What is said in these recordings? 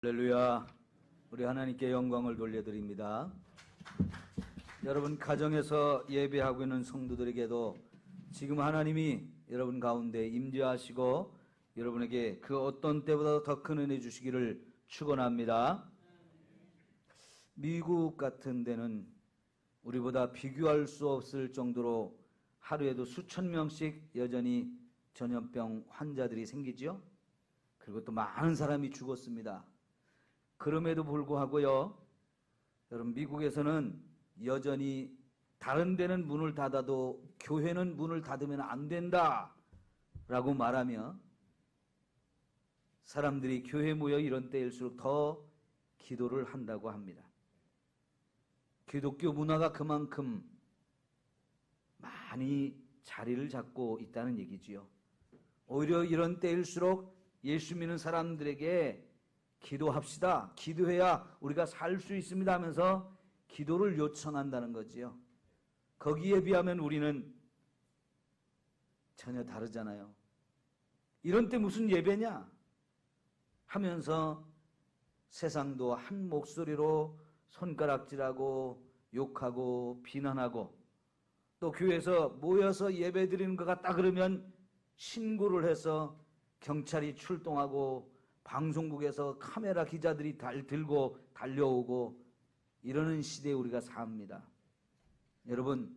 할렐루야. 우리 하나님께 영광을 돌려드립니다. 여러분 가정에서 예배하고 있는 성도들에게도 지금 하나님이 여러분 가운데 임재하시고 여러분에게 그 어떤 때보다 더 큰 은혜 주시기를 축원합니다. 미국 같은 데는 우리보다 비교할 수 없을 정도로 하루에도 수천 명씩 여전히 전염병 환자들이 생기죠. 그리고 또 많은 사람이 죽었습니다. 그럼에도 불구하고요, 여러분 미국에서는 여전히 다른 데는 문을 닫아도 교회는 문을 닫으면 안 된다 라고 말하며 사람들이 교회 모여 이런 때일수록 더 기도를 한다고 합니다. 기독교 문화가 그만큼 많이 자리를 잡고 있다는 얘기지요. 오히려 이런 때일수록 예수 믿는 사람들에게 기도합시다. 기도해야 우리가 살 수 있습니다 하면서 기도를 요청한다는 거지요. 거기에 비하면 우리는 전혀 다르잖아요. 이런 때 무슨 예배냐 하면서 세상도 한 목소리로 손가락질하고 욕하고 비난하고 또 교회에서 모여서 예배 드리는 것 같다 그러면 신고를 해서 경찰이 출동하고 방송국에서 카메라 기자들이 들고 달려오고 이러는 시대에 우리가 삽니다. 여러분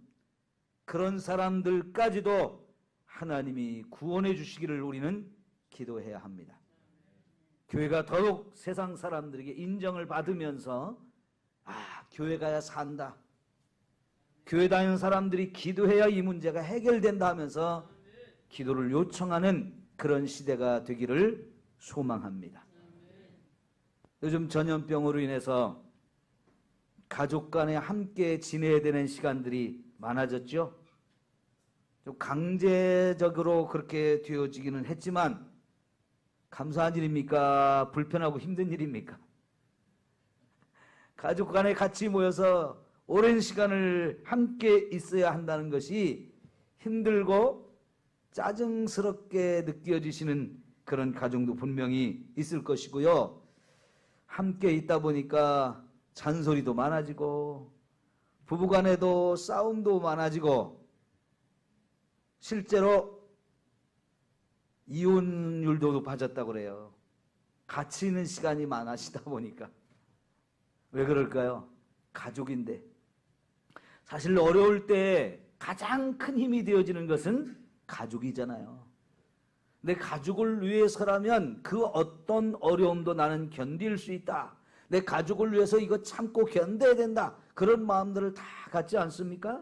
그런 사람들까지도 하나님이 구원해 주시기를 우리는 기도해야 합니다. 교회가 더욱 세상 사람들에게 인정을 받으면서 교회 가야 산다. 교회 다니는 사람들이 기도해야 이 문제가 해결된다 하면서 기도를 요청하는 그런 시대가 되기를 소망합니다. 요즘 전염병으로 인해서 가족 간에 함께 지내야 되는 시간들이 많아졌죠. 좀 강제적으로 그렇게 되어지기는 했지만 감사한 일입니까? 불편하고 힘든 일입니까? 가족 간에 같이 모여서 오랜 시간을 함께 있어야 한다는 것이 힘들고 짜증스럽게 느껴지시는 그런 가정도 분명히 있을 것이고요. 함께 있다 보니까 잔소리도 많아지고 부부간에도 싸움도 많아지고 실제로 이혼율도 높아졌다고 그래요. 같이 있는 시간이 많아지다 보니까. 왜 그럴까요? 가족인데. 사실 어려울 때 가장 큰 힘이 되어지는 것은 가족이잖아요. 내 가족을 위해서라면 그 어떤 어려움도 나는 견딜 수 있다. 내 가족을 위해서 이거 참고 견뎌야 된다. 그런 마음들을 다 갖지 않습니까?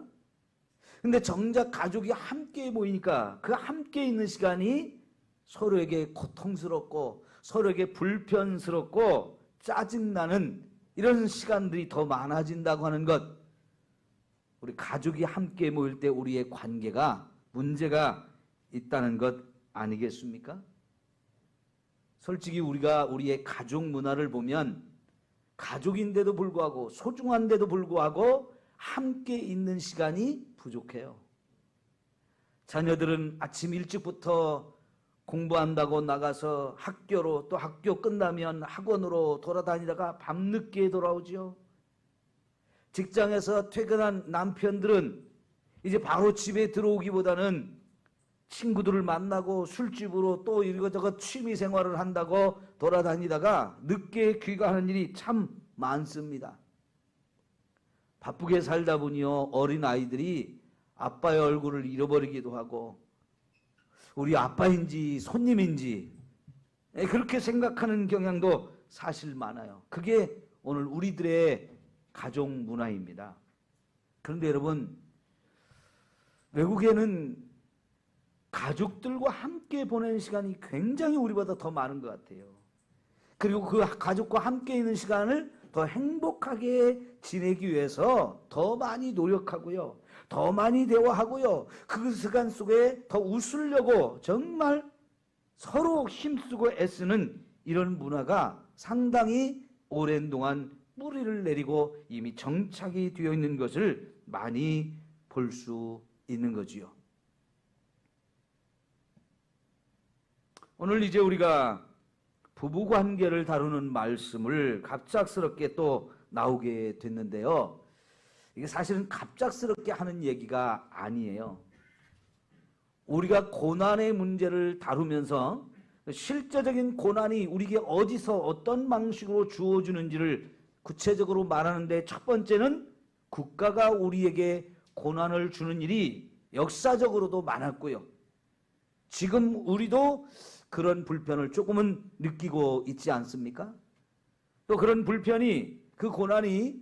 근데 정작 가족이 함께 모이니까 그 함께 있는 시간이 서로에게 고통스럽고 서로에게 불편스럽고 짜증나는 이런 시간들이 더 많아진다고 하는 것. 우리 가족이 함께 모일 때 우리의 관계가 문제가 있다는 것 아니겠습니까? 솔직히 우리가 우리의 가족 문화를 보면 가족인데도 불구하고 소중한데도 불구하고 함께 있는 시간이 부족해요. 자녀들은 아침 일찍부터 공부한다고 나가서 학교로 또 학교 끝나면 학원으로 돌아다니다가 밤늦게 돌아오죠. 직장에서 퇴근한 남편들은 이제 바로 집에 들어오기보다는 친구들을 만나고 술집으로 또 이것저것 취미 생활을 한다고 돌아다니다가 늦게 귀가하는 일이 참 많습니다. 바쁘게 살다 보니요 어린 아이들이 아빠의 얼굴을 잃어버리기도 하고 우리 아빠인지 손님인지 그렇게 생각하는 경향도 사실 많아요. 그게 오늘 우리들의 가족 문화입니다. 그런데 여러분 외국에는 가족들과 함께 보내는 시간이 굉장히 우리보다 더 많은 것 같아요. 그리고 그 가족과 함께 있는 시간을 더 행복하게 지내기 위해서 더 많이 노력하고요. 더 많이 대화하고요. 그 시간 속에 더 웃으려고 정말 서로 힘쓰고 애쓰는 이런 문화가 상당히 오랜 동안 뿌리를 내리고 이미 정착이 되어 있는 것을 많이 볼 수 있는 거지요. 오늘 이제 우리가 부부관계를 다루는 말씀을 갑작스럽게 또 나오게 됐는데요. 이게 사실은 갑작스럽게 하는 얘기가 아니에요. 우리가 고난의 문제를 다루면서 실제적인 고난이 우리에게 어디서 어떤 방식으로 주어지는지를 구체적으로 말하는데, 첫 번째는 국가가 우리에게 고난을 주는 일이 역사적으로도 많았고요. 지금 우리도 그런 불편을 조금은 느끼고 있지 않습니까? 또 그런 불편이, 그 고난이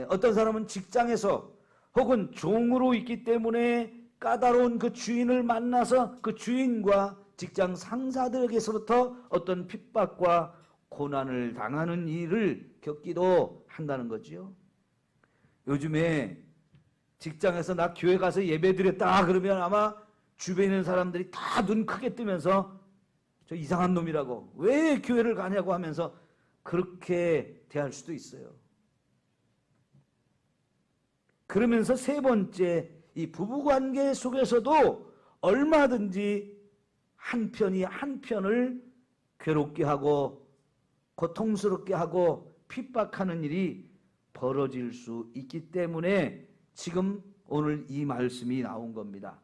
어떤 사람은 직장에서 혹은 종으로 있기 때문에 까다로운 그 주인을 만나서 그 주인과 직장 상사들에게서부터 어떤 핍박과 고난을 당하는 일을 겪기도 한다는 거지요. 요즘에 직장에서 나 교회 가서 예배 드렸다 그러면 아마 주변에 있는 사람들이 다 눈 크게 뜨면서 저 이상한 놈이라고, 왜 교회를 가냐고 하면서 그렇게 대할 수도 있어요. 그러면서 세 번째, 이 부부관계 속에서도 얼마든지 한 편이 한 편을 괴롭게 하고 고통스럽게 하고 핍박하는 일이 벌어질 수 있기 때문에 지금 오늘 이 말씀이 나온 겁니다.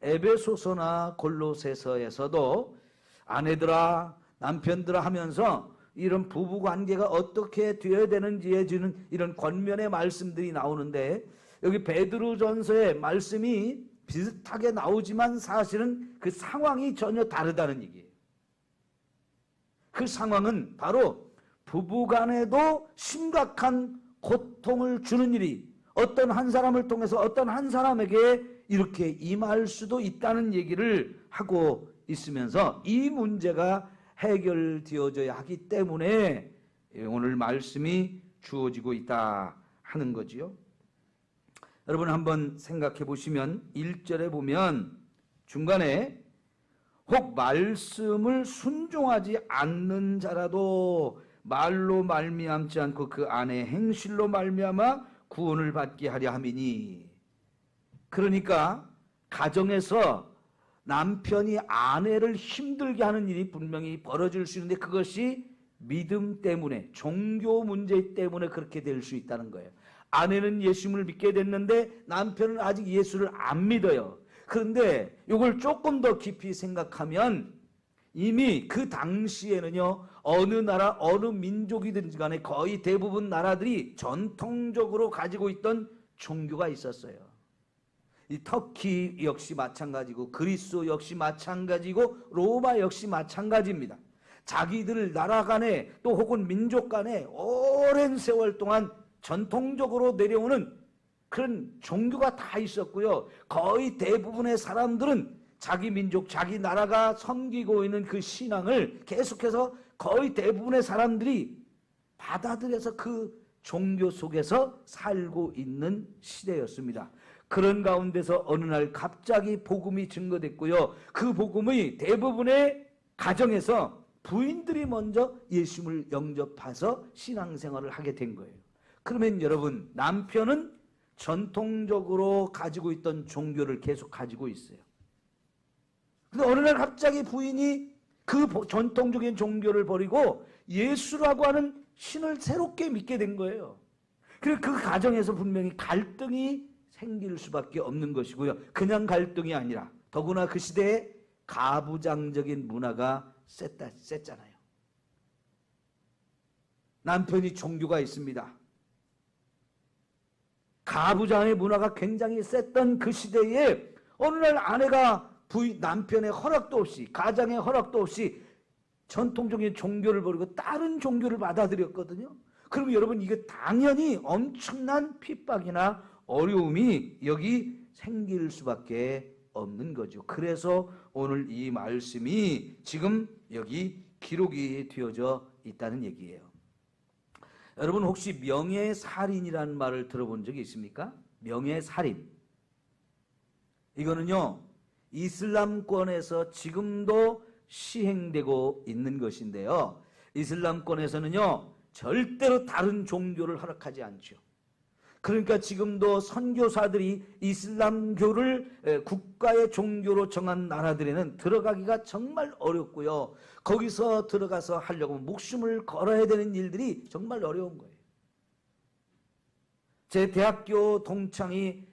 에베소서나 골로새서에서도 아내들아 남편들아 하면서 이런 부부관계가 어떻게 되어야 되는지에 주는 이런 권면의 말씀들이 나오는데, 여기 베드로전서의 말씀이 비슷하게 나오지만 사실은 그 상황이 전혀 다르다는 얘기예요. 그 상황은 바로 부부간에도 심각한 고통을 주는 일이 어떤 한 사람을 통해서 어떤 한 사람에게 이렇게 임할 수도 있다는 얘기를 하고 있으면서, 이 문제가 해결되어져야 하기 때문에 오늘 말씀이 주어지고 있다 하는 거지요. 여러분 한번 생각해 보시면 1절에 보면 중간에 혹 말씀을 순종하지 않는 자라도 말로 말미암지 않고 그 안에 행실로 말미암아 구원을 받게 하려 함이니. 그러니까 가정에서 남편이 아내를 힘들게 하는 일이 분명히 벌어질 수 있는데, 그것이 믿음 때문에, 종교 문제 때문에 그렇게 될 수 있다는 거예요. 아내는 예수님을 믿게 됐는데 남편은 아직 예수를 안 믿어요. 그런데 이걸 조금 더 깊이 생각하면 이미 그 당시에는요, 어느 나라 어느 민족이든지 간에 거의 대부분 나라들이 전통적으로 가지고 있던 종교가 있었어요. 이 터키 역시 마찬가지고 그리스 역시 마찬가지고 로마 역시 마찬가지입니다. 자기들 나라 간에 또 혹은 민족 간에 오랜 세월 동안 전통적으로 내려오는 그런 종교가 다 있었고요. 거의 대부분의 사람들은 자기 민족, 자기 나라가 섬기고 있는 그 신앙을 계속해서 거의 대부분의 사람들이 받아들여서 그 종교 속에서 살고 있는 시대였습니다. 그런 가운데서 어느 날 갑자기 복음이 증거됐고요. 그 복음의 대부분의 가정에서 부인들이 먼저 예수님을 영접해서 신앙생활을 하게 된 거예요. 그러면 여러분, 남편은 전통적으로 가지고 있던 종교를 계속 가지고 있어요. 근데 어느 날 갑자기 부인이 그 전통적인 종교를 버리고 예수라고 하는 신을 새롭게 믿게 된 거예요. 그래서 그 가정에서 분명히 갈등이 생길 수밖에 없는 것이고요. 그냥 갈등이 아니라 더구나 그 시대에 가부장적인 문화가 셌잖아요. 남편이 종교가 있습니다. 가부장의 문화가 굉장히 셌던 그 시대에 어느 날 아내가 남편의 허락도 없이, 가장의 허락도 없이 전통적인 종교를 버리고 다른 종교를 받아들였거든요. 그러면 여러분, 이게 당연히 엄청난 핍박이나 어려움이 여기 생길 수밖에 없는 거죠. 그래서 오늘 이 말씀이 지금 여기 기록이 되어져 있다는 얘기예요. 여러분 혹시 명예살인이라는 말을 들어본 적이 있습니까? 명예살인. 이거는요, 이슬람권에서 지금도 시행되고 있는 것인데요. 이슬람권에서는요, 절대로 다른 종교를 허락하지 않죠. 그러니까 지금도 선교사들이 이슬람교를 국가의 종교로 정한 나라들에는 들어가기가 정말 어렵고요. 거기서 들어가서 하려고 목숨을 걸어야 되는 일들이 정말 어려운 거예요. 제 대학교 동창이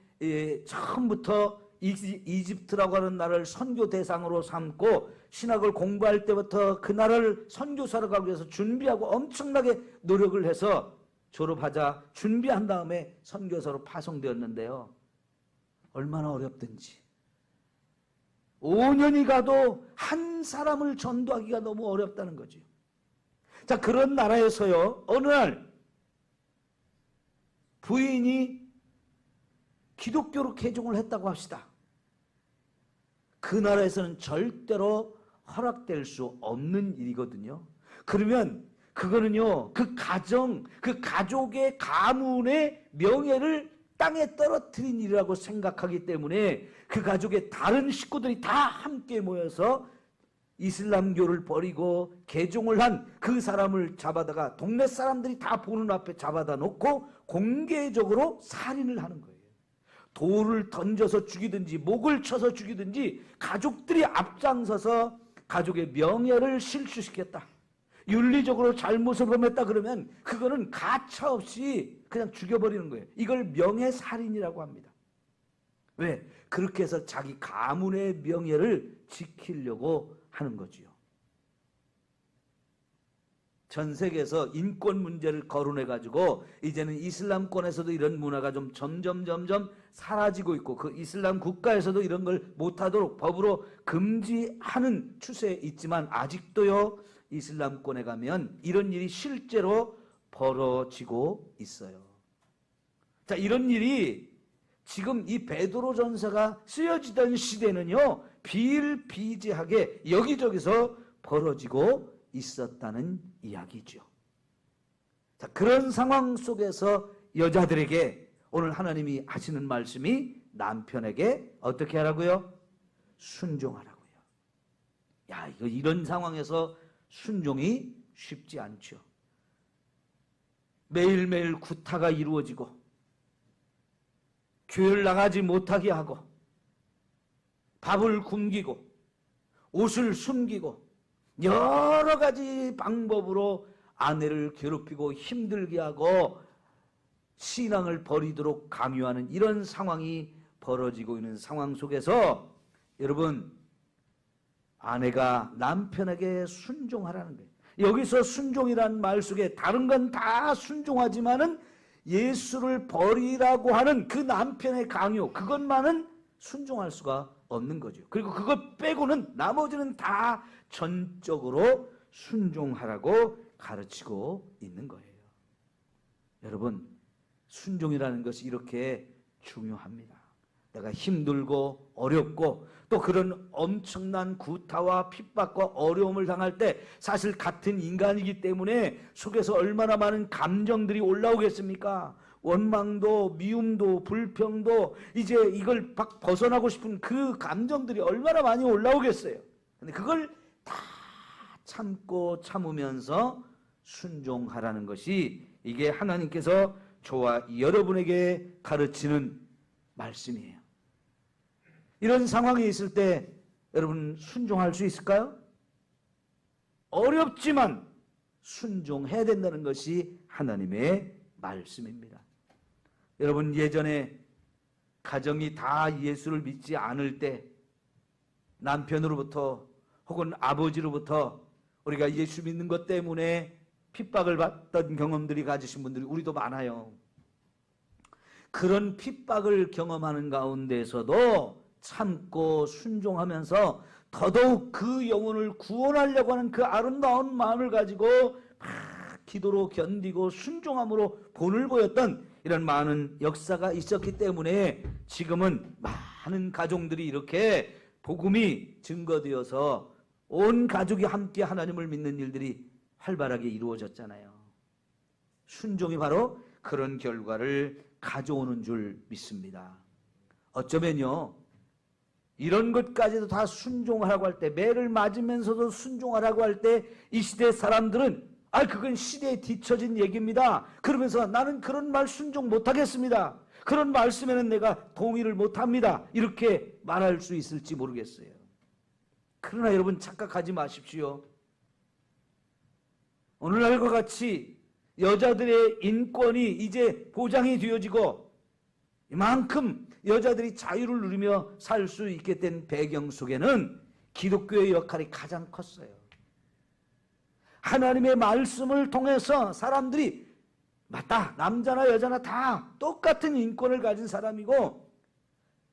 처음부터 이집트라고 하는 나라를 선교 대상으로 삼고 신학을 공부할 때부터 그 나라를 선교사로 가기 위해서 준비하고 엄청나게 노력을 해서 졸업하자 준비한 다음에 선교사로 파송되었는데요. 얼마나 어렵든지 5년이 가도 한 사람을 전도하기가 너무 어렵다는 거죠. 자, 그런 나라에서요, 어느 날 부인이 기독교로 개종을 했다고 합시다. 그 나라에서는 절대로 허락될 수 없는 일이거든요. 그러면 그거는요, 그 가정, 그 가족의 가문의 명예를 땅에 떨어뜨린 일이라고 생각하기 때문에 그 가족의 다른 식구들이 다 함께 모여서 이슬람교를 버리고 개종을 한 그 사람을 잡아다가 동네 사람들이 다 보는 앞에 잡아다 놓고 공개적으로 살인을 하는 거예요. 돌을 던져서 죽이든지 목을 쳐서 죽이든지 가족들이 앞장서서 가족의 명예를 실추시켰다. 윤리적으로 잘못을 범했다 그러면 그거는 가차없이 그냥 죽여버리는 거예요. 이걸 명예살인이라고 합니다. 왜? 그렇게 해서 자기 가문의 명예를 지키려고 하는 거지요. 전 세계에서 인권 문제를 거론해가지고 이제는 이슬람권에서도 이런 문화가 좀 점점 사라지고 있고 그 이슬람 국가에서도 이런 걸 못하도록 법으로 금지하는 추세에 있지만 아직도요, 이슬람권에 가면 이런 일이 실제로 벌어지고 있어요. 자, 이런 일이 지금 이 베드로 전서가 쓰여지던 시대는요, 비일비재하게 여기저기서 벌어지고 있었다는 이야기죠. 자, 그런 상황 속에서 여자들에게 오늘 하나님이 하시는 말씀이 남편에게 어떻게 하라고요? 순종하라고요. 야, 이런 상황에서 순종이 쉽지 않죠. 매일매일 구타가 이루어지고 교회를 나가지 못하게 하고 밥을 굶기고 옷을 숨기고 여러 가지 방법으로 아내를 괴롭히고 힘들게 하고 신앙을 버리도록 강요하는 이런 상황이 벌어지고 있는 상황 속에서 여러분, 아내가 남편에게 순종하라는 거예요. 여기서 순종이라는 말 속에 다른 건 다 순종하지만은 예수를 버리라고 하는 그 남편의 강요, 그것만은 순종할 수가 없는 거죠. 그리고 그것 빼고는 나머지는 다 전적으로 순종하라고 가르치고 있는 거예요. 여러분, 순종이라는 것이 이렇게 중요합니다. 내가 힘들고 어렵고 또 그런 엄청난 구타와 핍박과 어려움을 당할 때 사실 같은 인간이기 때문에 속에서 얼마나 많은 감정들이 올라오겠습니까? 원망도, 미움도, 불평도, 이제 이걸 벗어나고 싶은 그 감정들이 얼마나 많이 올라오겠어요. 근데 그걸 다 참고 참으면서 순종하라는 것이 이게 하나님께서 저와 여러분에게 가르치는 말씀이에요. 이런 상황이 있을 때 여러분 순종할 수 있을까요? 어렵지만 순종해야 된다는 것이 하나님의 말씀입니다. 여러분, 예전에 가정이 다 예수를 믿지 않을 때 남편으로부터 혹은 아버지로부터 우리가 예수 믿는 것 때문에 핍박을 받던 경험들이 가지신 분들이 우리도 많아요. 그런 핍박을 경험하는 가운데서도 참고 순종하면서 더더욱 그 영혼을 구원하려고 하는 그 아름다운 마음을 가지고 막 기도로 견디고 순종함으로 본을 보였던 이런 많은 역사가 있었기 때문에 지금은 많은 가족들이 이렇게 복음이 증거되어서 온 가족이 함께 하나님을 믿는 일들이 활발하게 이루어졌잖아요. 순종이 바로 그런 결과를 가져오는 줄 믿습니다. 어쩌면요, 이런 것까지도 다 순종하라고 할 때, 매를 맞으면서도 순종하라고 할 때 이 시대 사람들은 그건 시대에 뒤처진 얘기입니다. 그러면서 나는 그런 말 순종 못하겠습니다. 그런 말씀에는 내가 동의를 못합니다. 이렇게 말할 수 있을지 모르겠어요. 그러나 여러분 착각하지 마십시오. 오늘날과 같이 여자들의 인권이 이제 보장이 되어지고 이만큼 여자들이 자유를 누리며 살 수 있게 된 배경 속에는 기독교의 역할이 가장 컸어요. 하나님의 말씀을 통해서 사람들이 맞다, 남자나 여자나 다 똑같은 인권을 가진 사람이고,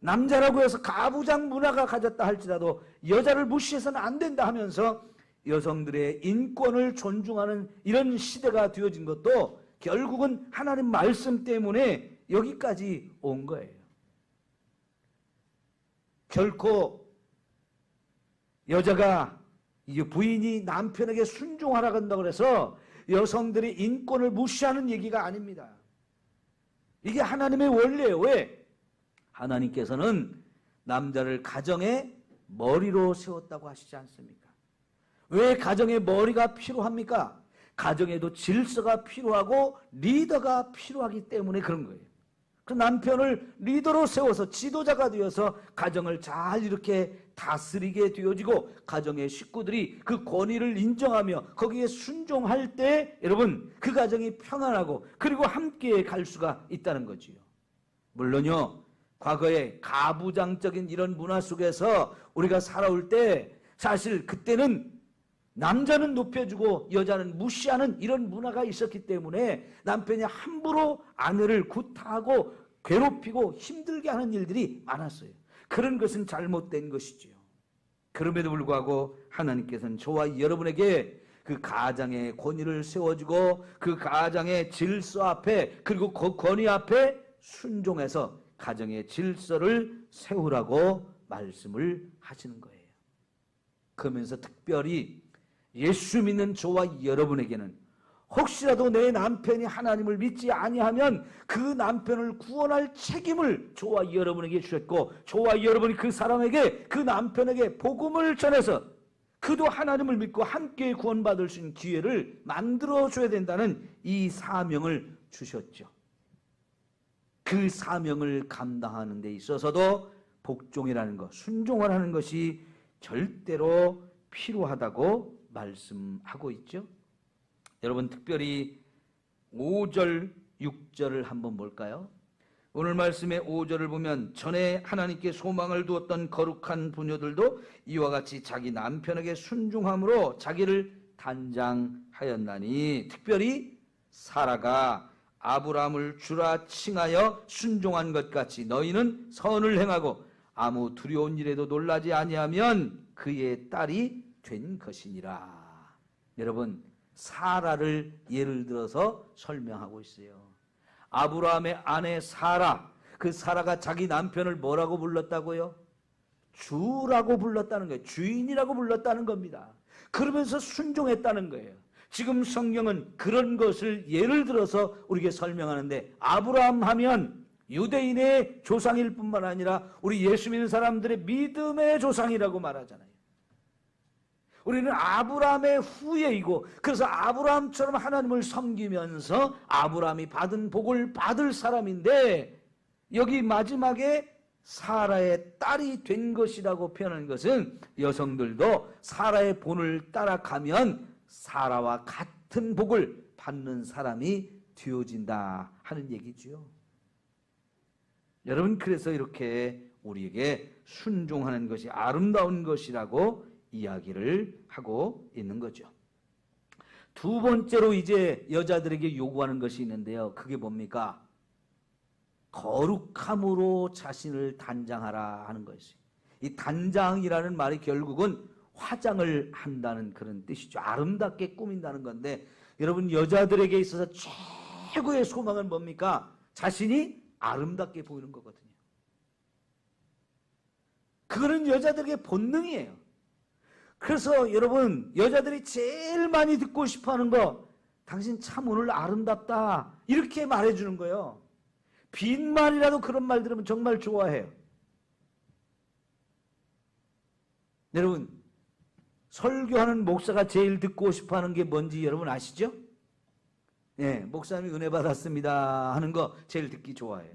남자라고 해서 가부장 문화가 가졌다 할지라도 여자를 무시해서는 안 된다 하면서 여성들의 인권을 존중하는 이런 시대가 되어진 것도 결국은 하나님 말씀 때문에 여기까지 온 거예요. 결코 여자가 부인이 남편에게 순종하라고 한다고 해서 여성들의 인권을 무시하는 얘기가 아닙니다. 이게 하나님의 원리예요. 왜? 하나님께서는 남자를 가정의 머리로 세웠다고 하시지 않습니까? 왜 가정의 머리가 필요합니까? 가정에도 질서가 필요하고 리더가 필요하기 때문에 그런 거예요. 그 남편을 리더로 세워서 지도자가 되어서 가정을 잘 이렇게 다스리게 되어지고 가정의 식구들이 그 권위를 인정하며 거기에 순종할 때 여러분 그 가정이 평안하고 그리고 함께 갈 수가 있다는 거지요. 물론요, 과거에 가부장적인 이런 문화 속에서 우리가 살아올 때 사실 그때는 남자는 높여주고 여자는 무시하는 이런 문화가 있었기 때문에 남편이 함부로 아내를 구타하고 괴롭히고 힘들게 하는 일들이 많았어요. 그런 것은 잘못된 것이지요. 그럼에도 불구하고 하나님께서는 저와 여러분에게 그 가장의 권위를 세워주고 그 가장의 질서 앞에 그리고 그 권위 앞에 순종해서 가정의 질서를 세우라고 말씀을 하시는 거예요. 그러면서 특별히 예수 믿는 저와 여러분에게는 혹시라도 내 남편이 하나님을 믿지 아니하면 그 남편을 구원할 책임을 저와 여러분에게 주셨고 저와 여러분이 그 사람에게 그 남편에게 복음을 전해서 그도 하나님을 믿고 함께 구원받을 수 있는 기회를 만들어줘야 된다는 이 사명을 주셨죠. 그 사명을 감당하는 데 있어서도 복종이라는 것, 순종을 하는 것이 절대로 필요하다고 말씀하고 있죠. 여러분 특별히 5절, 6절을 한번 볼까요? 오늘 말씀의 5절을 보면 전에 하나님께 소망을 두었던 거룩한 부녀들도 이와 같이 자기 남편에게 순종함으로 자기를 단장하였나니 특별히 사라가 아브라함을 주라 칭하여 순종한 것 같이 너희는 선을 행하고 아무 두려운 일에도 놀라지 아니하면 그의 딸이 된 것이니라. 여러분 사라를 예를 들어서 설명하고 있어요. 아브라함의 아내 사라, 그 사라가 자기 남편을 뭐라고 불렀다고요? 주라고 불렀다는 거예요. 주인이라고 불렀다는 겁니다. 그러면서 순종했다는 거예요. 지금 성경은 그런 것을 예를 들어서 우리에게 설명하는데 아브라함 하면 유대인의 조상일 뿐만 아니라 우리 예수 믿는 사람들의 믿음의 조상이라고 말하잖아요. 우리는 아브라함의 후예이고 그래서 아브라함처럼 하나님을 섬기면서 아브라함이 받은 복을 받을 사람인데 여기 마지막에 사라의 딸이 된 것이라고 표현하는 것은 여성들도 사라의 본을 따라가면 사라와 같은 복을 받는 사람이 되어진다 하는 얘기죠. 여러분 그래서 이렇게 우리에게 순종하는 것이 아름다운 것이라고 이야기를 하고 있는 거죠. 두 번째로 이제 여자들에게 요구하는 것이 있는데요. 그게 뭡니까? 거룩함으로 자신을 단장하라 하는 것이에요. 이 단장이라는 말이 결국은 화장을 한다는 그런 뜻이죠. 아름답게 꾸민다는 건데 여러분 여자들에게 있어서 최고의 소망은 뭡니까? 자신이 아름답게 보이는 거거든요. 그거는 여자들에게 본능이에요. 그래서 여러분 여자들이 제일 많이 듣고 싶어하는 거 당신 참 오늘 아름답다 이렇게 말해주는 거예요. 빈말이라도 그런 말 들으면 정말 좋아해요. 여러분 설교하는 목사가 제일 듣고 싶어 하는 게 뭔지 여러분 아시죠? 예, 목사님이 은혜 받았습니다 하는 거 제일 듣기 좋아해요.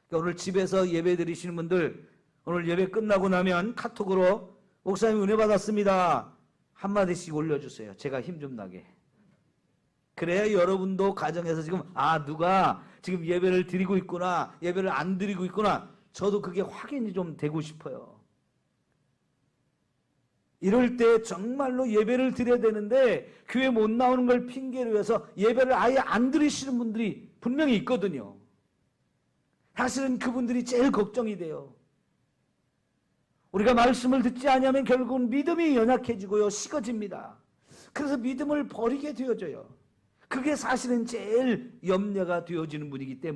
그러니까 오늘 집에서 예배 드리시는 분들, 오늘 예배 끝나고 나면 카톡으로 목사님 은혜 받았습니다 한마디씩 올려주세요. 제가 힘 좀 나게. 그래야 여러분도 가정에서 지금 누가 지금 예배를 드리고 있구나, 예배를 안 드리고 있구나, 저도 그게 확인이 좀 되고 싶어요. 이럴 때 정말로 예배를 드려야 되는데 교회 못 나오는 걸 핑계로 해서 예배를 아예 안 드리시는 분들이 분명히 있거든요. 사실은 그분들이 제일 걱정이 돼요. 우리가 말씀을 듣지 않으면 결국은 믿음이 연약해지고요, 식어집니다. 그래서 믿음을 버리게 되어져요. 그게 사실은 제일 염려가 되어지는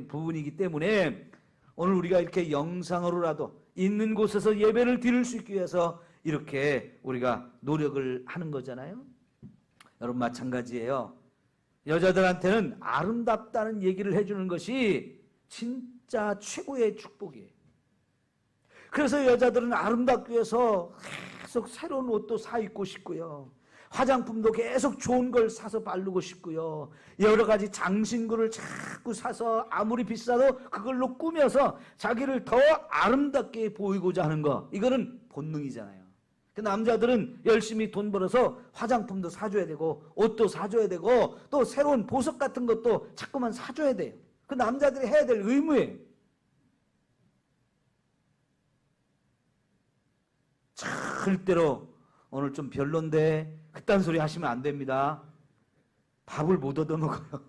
부분이기 때문에 오늘 우리가 이렇게 영상으로라도 있는 곳에서 예배를 드릴 수 있기 위해서 이렇게 우리가 노력을 하는 거잖아요. 여러분 마찬가지예요. 여자들한테는 아름답다는 얘기를 해주는 것이 진짜 최고의 축복이에요. 그래서 여자들은 아름답기 위해서 계속 새로운 옷도 사 입고 싶고요, 화장품도 계속 좋은 걸 사서 바르고 싶고요, 여러 가지 장신구를 자꾸 사서 아무리 비싸도 그걸로 꾸며서 자기를 더 아름답게 보이고자 하는 거, 이거는 본능이잖아요. 남자들은 열심히 돈 벌어서 화장품도 사줘야 되고 옷도 사줘야 되고 또 새로운 보석 같은 것도 자꾸만 사줘야 돼요. 그 남자들이 해야 될 의무예요. 절대로 오늘 좀 별론데 그딴 소리 하시면 안 됩니다. 밥을 못 얻어먹어요.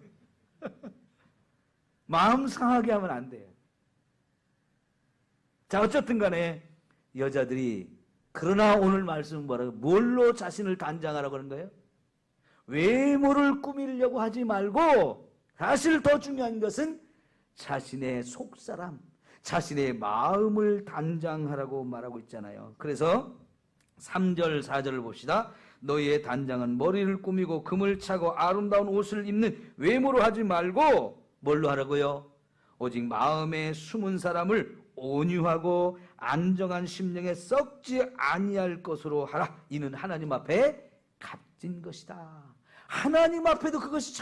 마음 상하게 하면 안 돼요. 자, 어쨌든 간에 여자들이, 그러나 오늘 말씀은 뭐라고? 뭘로 자신을 단장하라고 하는 거예요? 외모를 꾸미려고 하지 말고 사실 더 중요한 것은 자신의 속사람, 자신의 마음을 단장하라고 말하고 있잖아요. 그래서 3절 4절을 봅시다. 너희의 단장은 머리를 꾸미고 금을 차고 아름다운 옷을 입는 외모로 하지 말고 뭘로 하라고요? 오직 마음에 숨은 사람을 온유하고 안정한 심령에 썩지 아니할 것으로 하라. 이는 하나님 앞에 값진 것이다. 하나님 앞에도 그것이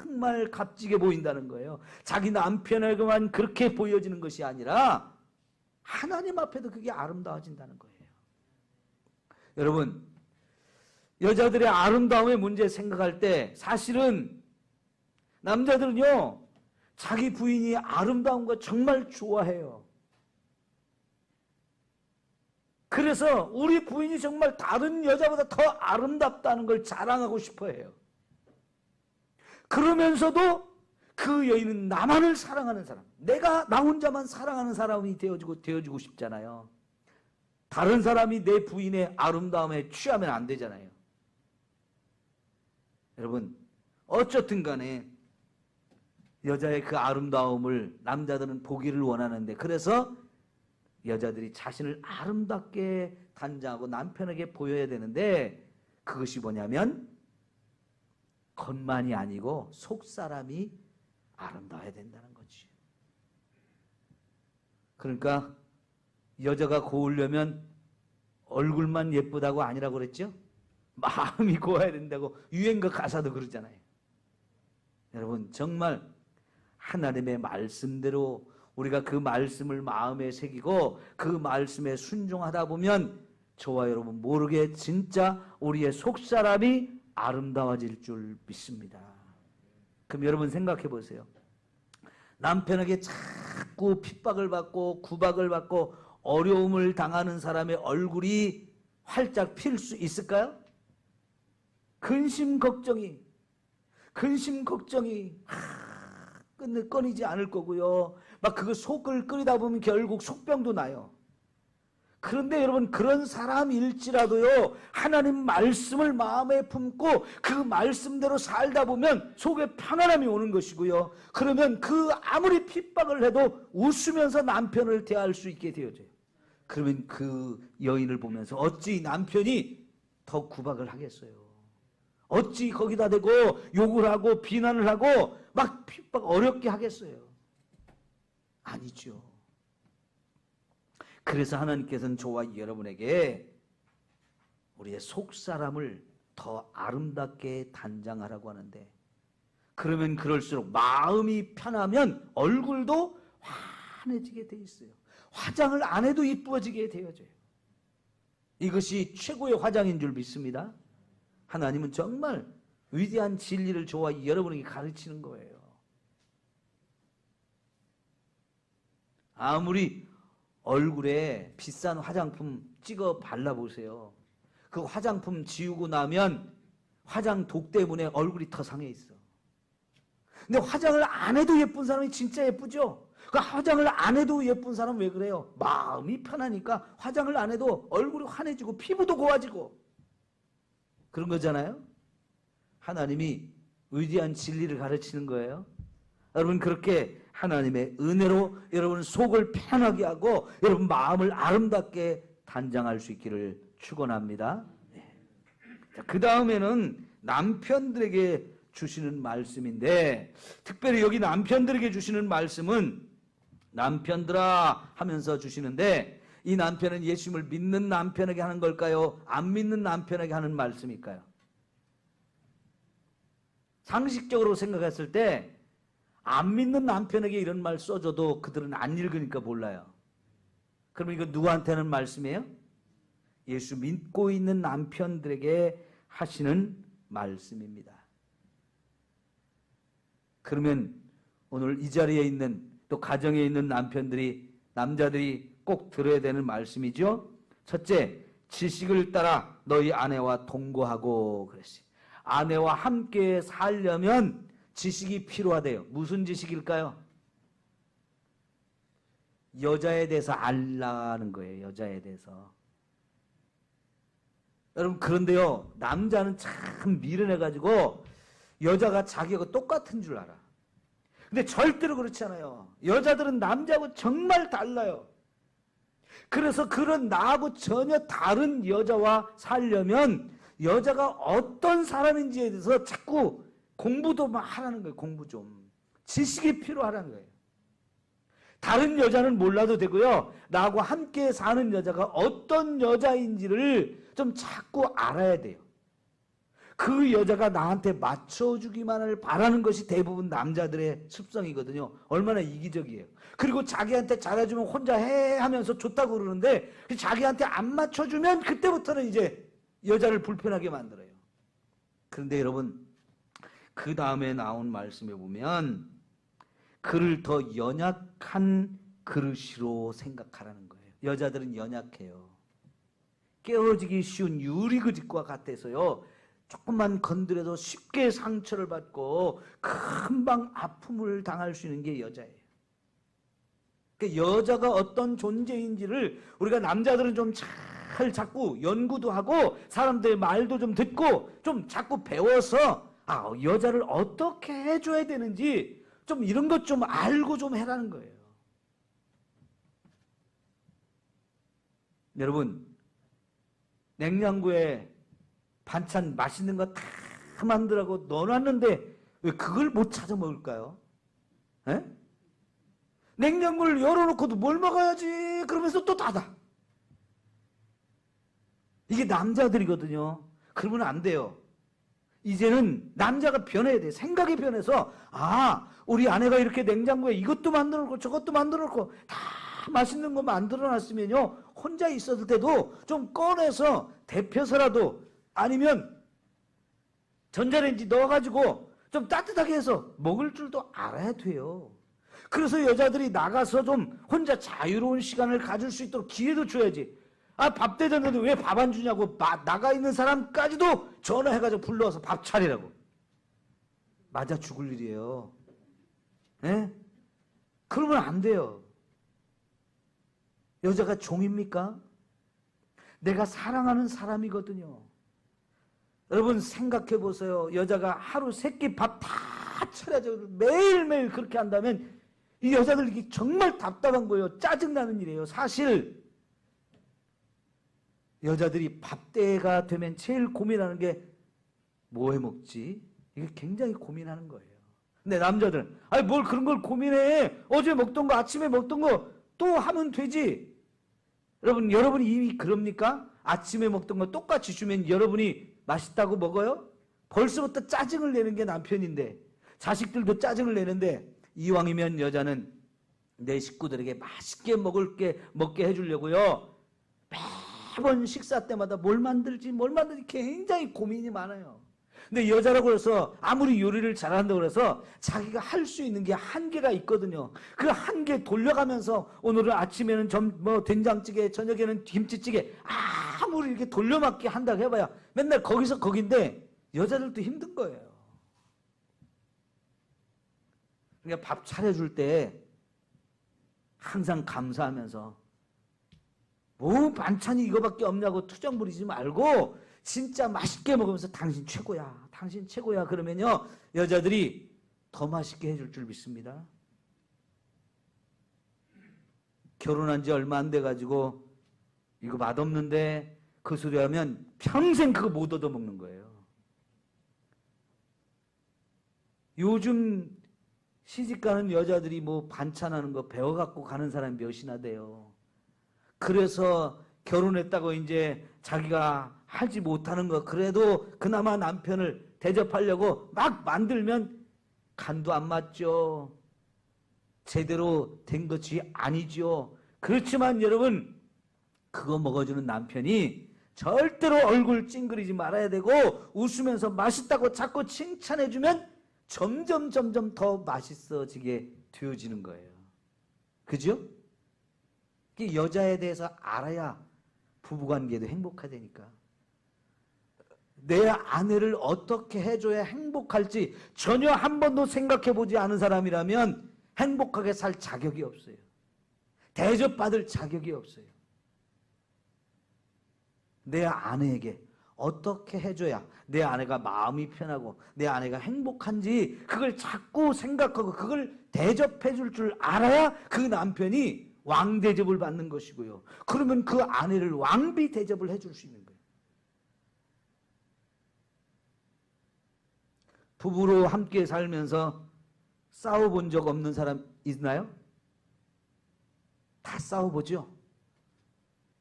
정말 값지게 보인다는 거예요. 자기 남편에게만 그렇게 보여지는 것이 아니라 하나님 앞에도 그게 아름다워진다는 거예요. 여러분, 여자들의 아름다움의 문제 생각할 때 사실은 남자들은요, 자기 부인이 아름다운 거 정말 좋아해요. 그래서 우리 부인이 정말 다른 여자보다 더 아름답다는 걸 자랑하고 싶어 해요. 그러면서도 그 여인은 나만을 사랑하는 사람, 나 혼자만 사랑하는 사람이 되어주고 싶잖아요. 다른 사람이 내 부인의 아름다움에 취하면 안 되잖아요. 여러분, 어쨌든 간에 여자의 그 아름다움을 남자들은 보기를 원하는데, 그래서 여자들이 자신을 아름답게 단장하고 남편에게 보여야 되는데, 그것이 뭐냐면 겉만이 아니고 속사람이 아름다워야 된다는 거지. 그러니까 여자가 고우려면 얼굴만 예쁘다고 아니라고 그랬죠? 마음이 고와야 된다고 유행가 가사도 그러잖아요. 여러분, 정말 하나님의 말씀대로 우리가 그 말씀을 마음에 새기고 그 말씀에 순종하다 보면 저와 여러분 모르게 진짜 우리의 속사람이 아름다워질 줄 믿습니다. 그럼 여러분 생각해 보세요. 남편에게 자꾸 핍박을 받고 구박을 받고 어려움을 당하는 사람의 얼굴이 활짝 필 수 있을까요? 근심 걱정이 끊이지 않을 거고요. 막 그거 속을 끓이다 보면 결국 속병도 나요. 그런데 여러분, 그런 사람일지라도요, 하나님 말씀을 마음에 품고 그 말씀대로 살다 보면 속에 편안함이 오는 것이고요. 그러면 그 아무리 핍박을 해도 웃으면서 남편을 대할 수 있게 되어져요. 그러면 그 여인을 보면서 어찌 남편이 더 구박을 하겠어요? 어찌 거기다 대고 욕을 하고 비난을 하고 막 핍박 어렵게 하겠어요? 아니죠. 그래서 하나님께서는 저와 여러분에게 우리의 속사람을 더 아름답게 단장하라고 하는데, 그러면 그럴수록 마음이 편하면 얼굴도 환해지게 돼 있어요. 화장을 안 해도 이쁘어지게 되어져요. 이것이 최고의 화장인 줄 믿습니다. 하나님은 정말 위대한 진리를 저와 여러분에게 가르치는 거예요. 아무리 얼굴에 비싼 화장품 찍어 발라보세요. 그 화장품 지우고 나면 화장독 때문에 얼굴이 더 상해 있어. 근데 화장을 안 해도 예쁜 사람이 진짜 예쁘죠? 그 화장을 안 해도 예쁜 사람은 왜 그래요? 마음이 편하니까 화장을 안 해도 얼굴이 환해지고 피부도 고와지고 그런 거잖아요. 하나님이 위대한 진리를 가르치는 거예요. 여러분, 그렇게 하나님의 은혜로 여러분 속을 편하게 하고 여러분 마음을 아름답게 단장할 수 있기를 축원합니다. 그 다음에는 남편들에게 주시는 말씀인데, 특별히 여기 남편들에게 주시는 말씀은 남편들아 하면서 주시는데, 이 남편은 예수님을 믿는 남편에게 하는 걸까요? 안 믿는 남편에게 하는 말씀일까요? 상식적으로 생각했을 때 안 믿는 남편에게 이런 말 써줘도 그들은 안 읽으니까 몰라요. 그러면 이거 누구한테는 말씀이에요? 예수 믿고 있는 남편들에게 하시는 말씀입니다. 그러면 오늘 이 자리에 있는 또 가정에 있는 남자들이 꼭 들어야 되는 말씀이죠. 첫째, 지식을 따라 너희 아내와 동거하고 그랬어요. 아내와 함께 살려면 지식이 필요하대요. 무슨 지식일까요? 여자에 대해서 알라는 거예요. 여자에 대해서. 여러분, 그런데요, 남자는 참 미련해가지고 여자가 자기하고 똑같은 줄 알아. 근데 절대로 그렇지 않아요. 여자들은 남자하고 정말 달라요. 그래서 그런 나하고 전혀 다른 여자와 살려면 여자가 어떤 사람인지에 대해서 자꾸 공부도 막 하라는 거예요. 공부 좀. 지식이 필요하라는 거예요. 다른 여자는 몰라도 되고요. 나하고 함께 사는 여자가 어떤 여자인지를 좀 자꾸 알아야 돼요. 그 여자가 나한테 맞춰주기만을 바라는 것이 대부분 남자들의 습성이거든요. 얼마나 이기적이에요. 그리고 자기한테 잘해주면 혼자 해 하면서 좋다고 그러는데 자기한테 안 맞춰주면 그때부터는 이제 여자를 불편하게 만들어요. 그런데 여러분, 그 다음에 나온 말씀에 보면 그를 더 연약한 그릇으로 생각하라는 거예요. 여자들은 연약해요. 깨어지기 쉬운 유리그릇과 같아서요, 조금만 건드려도 쉽게 상처를 받고 금방 아픔을 당할 수 있는 게 여자예요. 그러니까 여자가 어떤 존재인지를 우리가 남자들은 좀 잘 자꾸 연구도 하고 사람들의 말도 좀 듣고 좀 자꾸 배워서 여자를 어떻게 해줘야 되는지 좀 이런 것 좀 알고 좀 해라는 거예요. 여러분, 냉장고에 반찬 맛있는 거 다 만들라고 넣어놨는데 왜 그걸 못 찾아 먹을까요? 에? 냉장고를 열어놓고도 뭘 먹어야지 그러면서 또 닫아. 이게 남자들이거든요. 그러면 안 돼요. 이제는 남자가 변해야 돼. 생각이 변해서 우리 아내가 이렇게 냉장고에 이것도 만들어놓고 저것도 만들어놓고 다 맛있는 거 만들어놨으면요, 혼자 있었을 때도 좀 꺼내서 데펴서라도 아니면 전자레인지 넣어가지고 좀 따뜻하게 해서 먹을 줄도 알아야 돼요. 그래서 여자들이 나가서 좀 혼자 자유로운 시간을 가질 수 있도록 기회도 줘야지. 밥 대접는데 왜 밥 안 주냐고 나가 있는 사람까지도 전화해가지고 불러서 밥 차리라고. 맞아 죽을 일이에요. 예? 그러면 안 돼요. 여자가 종입니까? 내가 사랑하는 사람이거든요. 여러분 생각해 보세요. 여자가 하루 3끼 밥 다 차려줘 매일매일 그렇게 한다면 이 여자들이 정말 답답한 거예요. 짜증나는 일이에요. 사실 여자들이 밥때가 되면 제일 고민하는 게 뭐 해 먹지? 이게 굉장히 고민하는 거예요. 근데 남자들은 뭘 그런 걸 고민해. 어제 먹던 거 아침에 먹던 거 또 하면 되지. 여러분이 이미 그럽니까? 아침에 먹던 거 똑같이 주면 여러분이 맛있다고 먹어요? 벌써부터 짜증을 내는 게 남편인데, 자식들도 짜증을 내는데, 이왕이면 여자는 내 식구들에게 맛있게 먹게 해주려고요. 매번 식사 때마다 뭘 만들지 굉장히 고민이 많아요. 근데 여자라고 해서 아무리 요리를 잘한다고 해서 자기가 할 수 있는 게 한계가 있거든요. 그 한계 돌려가면서 오늘은 아침에는 된장찌개, 저녁에는 김치찌개, 아무리 이렇게 돌려막기 한다고 해봐야 맨날 거기서 거긴데 여자들도 힘든 거예요. 그러니까 밥 차려줄 때 항상 감사하면서 뭐 반찬이 이거밖에 없냐고 투정 부리지 말고 진짜 맛있게 먹으면서 당신 최고야, 당신 최고야 그러면요 여자들이 더 맛있게 해줄 줄 믿습니다. 결혼한 지 얼마 안 돼가지고 이거 맛없는데 그 소리 하면 평생 그거 못 얻어먹는 거예요. 요즘 시집가는 여자들이 뭐 반찬하는 거 배워갖고 가는 사람이 몇이나 돼요. 그래서 결혼했다고 이제 자기가 하지 못하는 거 그래도 그나마 남편을 대접하려고 막 만들면 간도 안 맞죠. 제대로 된 것이 아니죠. 그렇지만 여러분 그거 먹어주는 남편이 절대로 얼굴 찡그리지 말아야 되고 웃으면서 맛있다고 자꾸 칭찬해주면 점점 더 맛있어지게 되어지는 거예요. 그죠? 여자에 대해서 알아야 부부관계도 행복하다니까. 내 아내를 어떻게 해줘야 행복할지 전혀 한 번도 생각해보지 않은 사람이라면 행복하게 살 자격이 없어요. 대접받을 자격이 없어요. 내 아내에게 어떻게 해줘야 내 아내가 마음이 편하고 내 아내가 행복한지 그걸 자꾸 생각하고 그걸 대접해줄 줄 알아야 그 남편이 왕대접을 받는 것이고요. 그러면 그 아내를 왕비 대접을 해줄 수 있는 거예요. 부부로 함께 살면서 싸워본 적 없는 사람 있나요? 다 싸워보죠.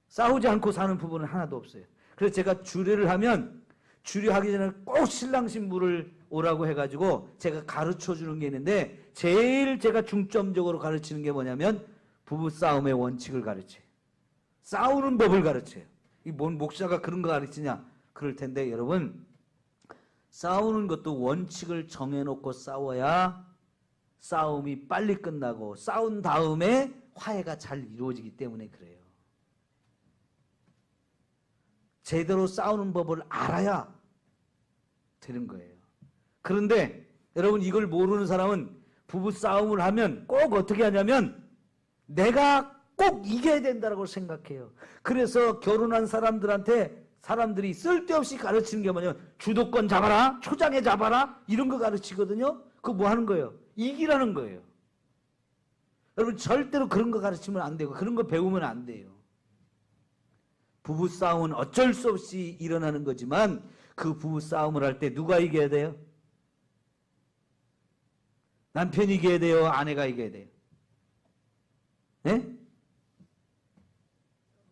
싸우지 않고 사는 부부는 하나도 없어요. 그래서 제가 주례를 하면 주례하기 전에 꼭 신랑 신부를 오라고 해가지고 제가 가르쳐주는 게 있는데 제일 제가 중점적으로 가르치는 게 뭐냐면 부부 싸움의 원칙을 가르쳐요. 싸우는 법을 가르쳐요. 이 뭔 목사가 그런 거 가르치냐? 그럴 텐데 여러분 싸우는 것도 원칙을 정해놓고 싸워야 싸움이 빨리 끝나고 싸운 다음에 화해가 잘 이루어지기 때문에 그래요. 제대로 싸우는 법을 알아야 되는 거예요. 그런데 여러분 이걸 모르는 사람은 부부 싸움을 하면 꼭 어떻게 하냐면 내가 꼭 이겨야 된다고 생각해요. 그래서 결혼한 사람들한테 사람들이 쓸데없이 가르치는 게 뭐냐면 주도권 잡아라, 초장에 잡아라 이런 거 가르치거든요. 그거 뭐 하는 거예요? 이기라는 거예요. 여러분 절대로 그런 거 가르치면 안 되고 그런 거 배우면 안 돼요. 부부 싸움은 어쩔 수 없이 일어나는 거지만 그 부부 싸움을 할 때 누가 이겨야 돼요? 남편이 이겨야 돼요? 아내가 이겨야 돼요? 네?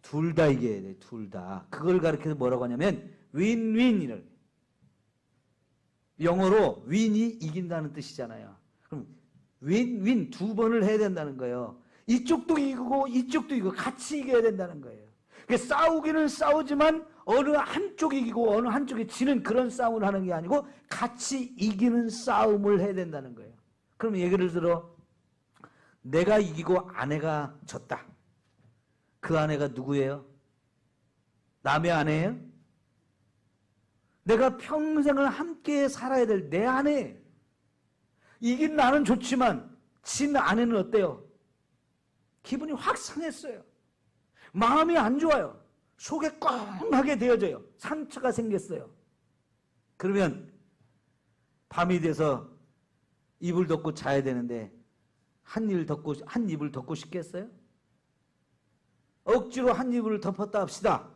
둘 다 이겨야 돼요. 둘 다. 그걸 가르쳐서 뭐라고 하냐면 윈윈이라고. 영어로 윈이 이긴다는 뜻이잖아요. 그럼 윈윈 두 번을 해야 된다는 거예요. 이쪽도 이기고 이쪽도 이기고 같이 이겨야 된다는 거예요. 싸우기는 싸우지만 어느 한쪽이 이기고 어느 한쪽이 지는 그런 싸움을 하는 게 아니고 같이 이기는 싸움을 해야 된다는 거예요. 그럼 예를 들어 내가 이기고 아내가 졌다. 그 아내가 누구예요? 남의 아내예요? 내가 평생을 함께 살아야 될 내 아내. 이긴 나는 좋지만 진 아내는 어때요? 기분이 확 상했어요. 마음이 안 좋아요. 속에 꽁하게 되어져요. 상처가 생겼어요. 그러면 밤이 돼서 이불 덮고 자야 되는데 한 입을 덮고 싶겠어요? 억지로 한 입을 덮었다 합시다.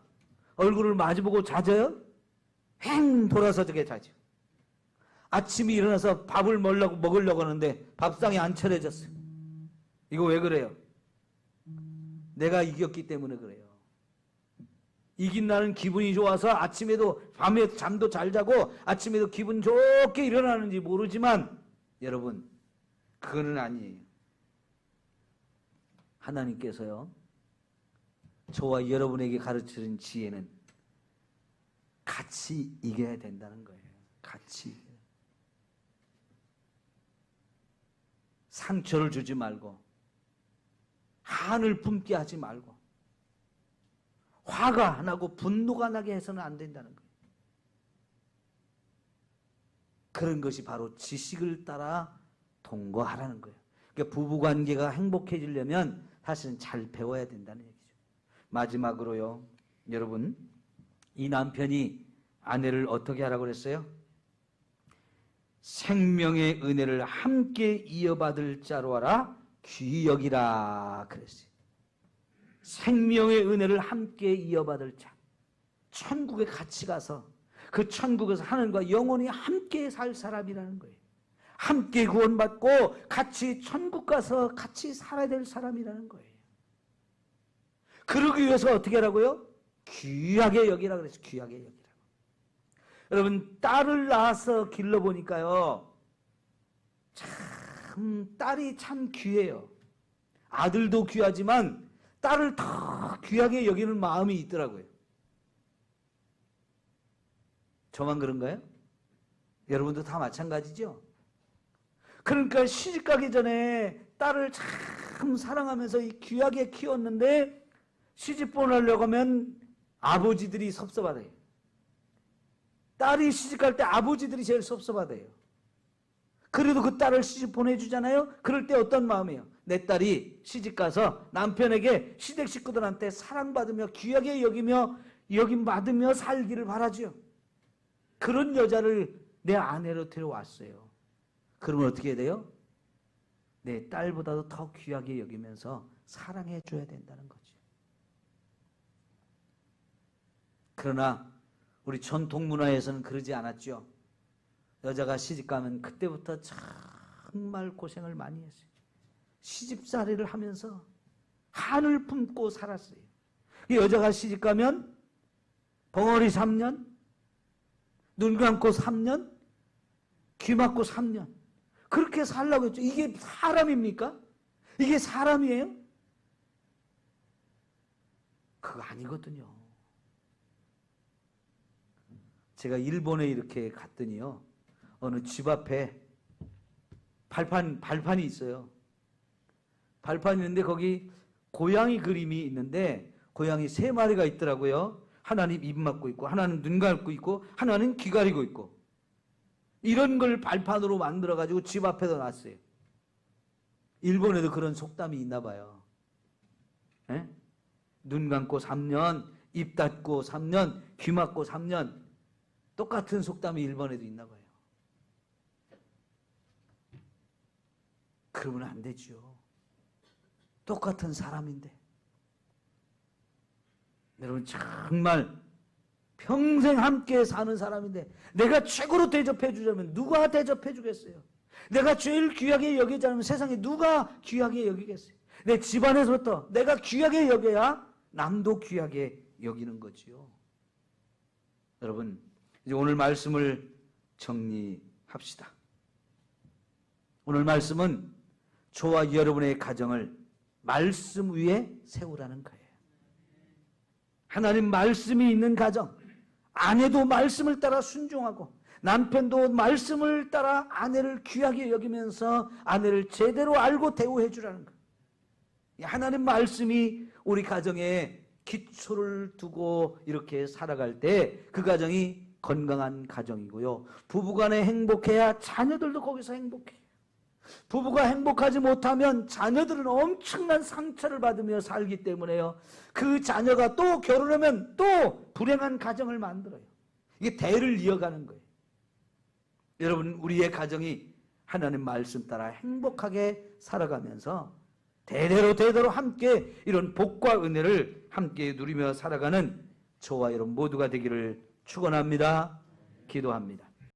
얼굴을 마주보고 자져요? 행 돌아서 저게 자죠. 아침에 일어나서 밥을 먹으려고 하는데 밥상이 안 차려졌어요. 이거 왜 그래요? 내가 이겼기 때문에 그래요. 이긴 날은 기분이 좋아서 아침에도 밤에 잠도 잘 자고 아침에도 기분 좋게 일어나는지 모르지만 여러분 그거는 아니에요. 하나님께서요 저와 여러분에게 가르치는 지혜는 같이 이겨야 된다는 거예요. 같이 이겨야. 상처를 주지 말고 한을 품게 하지 말고 화가 나고 분노가 나게 해서는 안 된다는 거예요. 그런 것이 바로 지식을 따라 통과하라는 거예요. 그러니까 부부관계가 행복해지려면 사실은 잘 배워야 된다는 얘기죠. 마지막으로요. 여러분 이 남편이 아내를 어떻게 하라고 그랬어요? 생명의 은혜를 함께 이어받을 자로 하라 귀히 여기라 그랬어요. 생명의 은혜를 함께 이어받을 자. 천국에 같이 가서 그 천국에서 하나님과 영원히 함께 살 사람이라는 거예요. 함께 구원받고 같이 천국 가서 같이 살아야 될 사람이라는 거예요. 그러기 위해서 어떻게 하라고요? 귀하게 여기라 그랬어요. 귀하게 여기라고. 여러분 딸을 낳아서 길러보니까요. 참 딸이 참 귀해요. 아들도 귀하지만 딸을 더 귀하게 여기는 마음이 있더라고요. 저만 그런가요? 여러분도 다 마찬가지죠? 그러니까 시집가기 전에 딸을 참 사랑하면서 귀하게 키웠는데 시집 보내려고 하면 아버지들이 섭섭하대요. 딸이 시집갈 때 아버지들이 제일 섭섭하대요. 그래도 그 딸을 시집 보내주잖아요? 그럴 때 어떤 마음이에요? 내 딸이 시집가서 남편에게 시댁 식구들한테 사랑받으며 귀하게 여김받으며 살기를 바라죠. 그런 여자를 내 아내로 데려왔어요. 그러면 어떻게 해야 돼요? 내 딸보다도 더 귀하게 여기면서 사랑해 줘야 된다는 거죠. 그러나 우리 전통 문화에서는 그러지 않았죠. 여자가 시집가면 그때부터 정말 고생을 많이 했어요. 시집살이를 하면서 한을 품고 살았어요. 여자가 시집가면 벙어리 3년, 눈 감고 3년, 귀 막고 3년 그렇게 살라고 했죠. 이게 사람입니까? 이게 사람이에요? 그거 아니거든요. 제가 일본에 이렇게 갔더니요. 어느 집 앞에 발판이 있어요. 발판이 있는데 거기 고양이 그림이 있는데 고양이 3마리가 있더라고요. 하나는 입 막고 있고 하나는 눈 감고 있고 하나는 귀 가리고 있고 이런 걸 발판으로 만들어가지고 집 앞에다 놨어요. 일본에도 그런 속담이 있나 봐요. 에? 눈 감고 3년, 입 닫고 3년, 귀 막고 3년 똑같은 속담이 일본에도 있나 봐요. 그러면 안 되죠. 똑같은 사람인데. 여러분 정말 평생 함께 사는 사람인데 내가 최고로 대접해 주자면 누가 대접해 주겠어요? 내가 제일 귀하게 여기자면 세상에 누가 귀하게 여기겠어요? 내 집안에서부터 내가 귀하게 여겨야 남도 귀하게 여기는 거지요. 여러분 이제 오늘 말씀을 정리합시다. 오늘 말씀은 저와 여러분의 가정을 말씀 위에 세우라는 거예요. 하나님 말씀이 있는 가정, 아내도 말씀을 따라 순종하고 남편도 말씀을 따라 아내를 귀하게 여기면서 아내를 제대로 알고 대우해 주라는 거예요. 하나님 말씀이 우리 가정에 기초를 두고 이렇게 살아갈 때 그 가정이 건강한 가정이고요. 부부간에 행복해야 자녀들도 거기서 행복해요. 부부가 행복하지 못하면 자녀들은 엄청난 상처를 받으며 살기 때문에요. 그 자녀가 또 결혼하면 또 불행한 가정을 만들어요. 이게 대를 이어가는 거예요. 여러분 우리의 가정이 하나님 말씀 따라 행복하게 살아가면서 대대로 함께 이런 복과 은혜를 함께 누리며 살아가는 저와 여러분 모두가 되기를 축원합니다. 기도합니다.